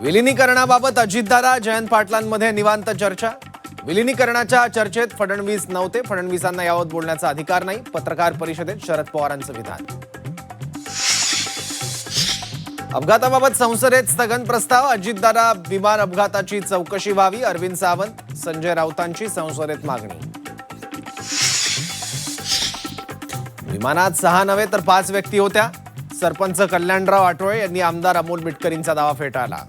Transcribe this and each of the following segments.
विलिनीकरणाबाबत अजितदादा जयंत पाटलांमध्ये निवांत चर्चा. विलिनीकरणाच्या चर्चेत फडणवीस नव्हते. फडणवीसांना यावत बोलण्याचा अधिकार नाही. पत्रकार परिषदेत शरद पवारांचं विधान. अपघाताबाबत संसदेत स्थगन प्रस्ताव. अजितदादा विमान अपघाताची चौकशी व्हावी. अरविंद सावंत संजय राऊतांची संसदेत मागणी. विमानात 6 नव्हे तर 5 व्यक्ती होत्या. सरपंच कल्याणराव आठवळे यांनी आमदार अमोल मिटकरींचा दावा फेटाळला.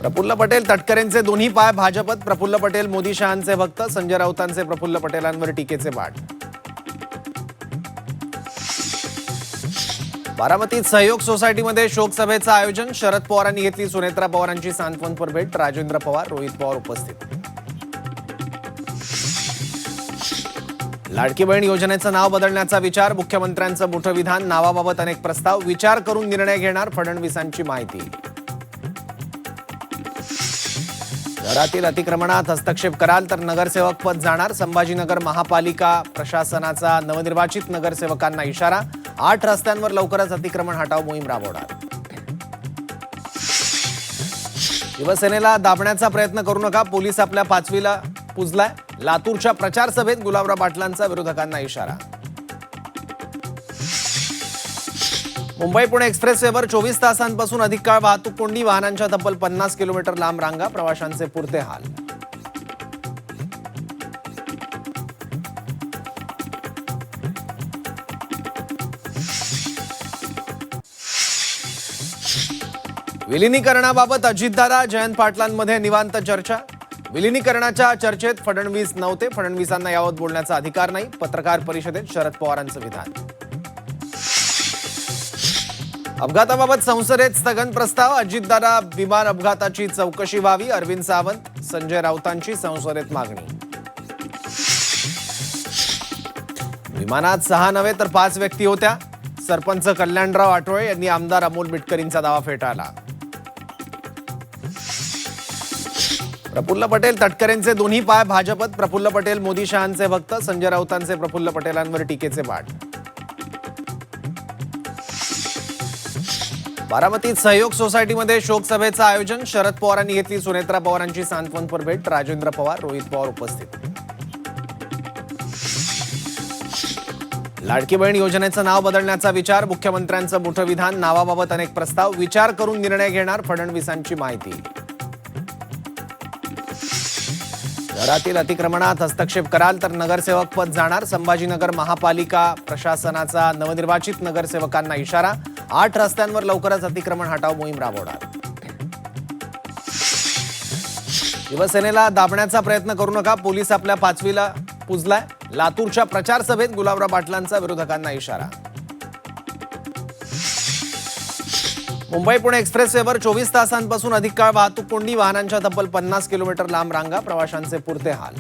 प्रफुल्ल पटेल तटकरेंचे दोन्ही पाय भाजपत. प्रफुल्ल पटेल मोदी शहांचे भक्त. संजय राऊतांचे प्रफुल्ल पटेलांवर टीकेचे बाण. बारामतीत सहयोग सोसायटीमध्ये शोकसभेचं आयोजन. शरद पवारांनी घेतली सुनेत्रा पवारांची सांत्वनपर भेट. राजेंद्र पवार रोहित पवार उपस्थित. लाडकी बहीण योजनेचं नाव बदलण्याचा विचार. मुख्यमंत्र्यांचं मोठं विधान. नावाबाबत अनेक प्रस्ताव. विचार करून निर्णय घेणार. फडणवीसांची माहिती. घरातील अतिक्रमणात हस्तक्षेप कराल तर नगरसेवक पद जाणार. संभाजीनगर महापालिका प्रशासनाचा नवनिर्वाचित नगरसेवकांना इशारा. 8 रस्त्यांवर लवकरच अतिक्रमण हटाव मोहीम राबवणार. शिवसेनेला दाबण्याचा प्रयत्न करू नका. पोलीस आपल्या 5वीला पुजलाय. लातूरच्या प्रचार सभेत गुलाबराव पाटलांचा विरोधकांना इशारा. मुंबई पुणे एक्सप्रेसवेवर 24 तासांपासून अधिक काळ वाहतूक कोंडी. वाहनांच्या तब्बल 50 किलोमीटर लांब रांगा. प्रवाशांचे पुरते हाल. विलिनीकरणाबाबत अजितदादा जयंत पाटलांमध्ये निवांत चर्चा. विलिनीकरणाच्या चर्चेत फडणवीस नव्हते. फडणवीसांना यावत बोलण्याचा अधिकार नाही. पत्रकार परिषदेत शरद पवारांचं विधान. अपघाताबाबत संसदेत स्थगन प्रस्ताव. अजितदादा विमान अपघाताची चौकशी व्हावी. अरविंद सावंत संजय राऊतांची संसदेत मागणी. विमानात 6 नव्हे तर 5 व्यक्ती होत्या. सरपंच कल्याणराव आठवळे यांनी आमदार अमोल मिटकरींचा दावा फेटाळला. प्रफुल्ल पटेल तटकरेंचे दोन्ही पाय भाजपत. प्रफुल्ल पटेल मोदी शहांचे भक्त. संजय राऊतांचे प्रफुल्ल पटेलांवर टीकेचे बाण. बारामतीत सहयोग सोसायटीमध्ये शोकसभेचं आयोजन. शरद पवारांनी घेतली सुनेत्रा पवारांची सांत्वनपर भेट. राजेंद्र पवार रोहित पवार उपस्थित. लाडकी बहीण योजनेचं नाव बदलण्याचा विचार. मुख्यमंत्र्यांचं मोठं विधान. नावाबाबत अनेक प्रस्ताव. विचार करून निर्णय घेणार. फडणवीसांची माहिती. घरातील अतिक्रमणात हस्तक्षेप कराल तर नगरसेवक पद जाणार. संभाजीनगर महापालिका प्रशासनाचा नवनिर्वाचित नगरसेवकांना इशारा. 8 रस्त्यांवर लवकरच अतिक्रमण हटाव मोहीम राबवणार. शिवसेनेला दाबण्याचा प्रयत्न करू नका. पोलीस आपल्या 5वीला पुजलाय. लातूरच्या प्रचार सभेत गुलाबराव पाटलांचा विरोधकांना इशारा. मुंबई पुणे एक्सप्रेसवेवर 24 तासांपासून अधिक काळ वाहतूक कोंडी. वाहनांच्या तब्बल 50 किलोमीटर लांब रांगा. प्रवाशांचे पुरते हाल.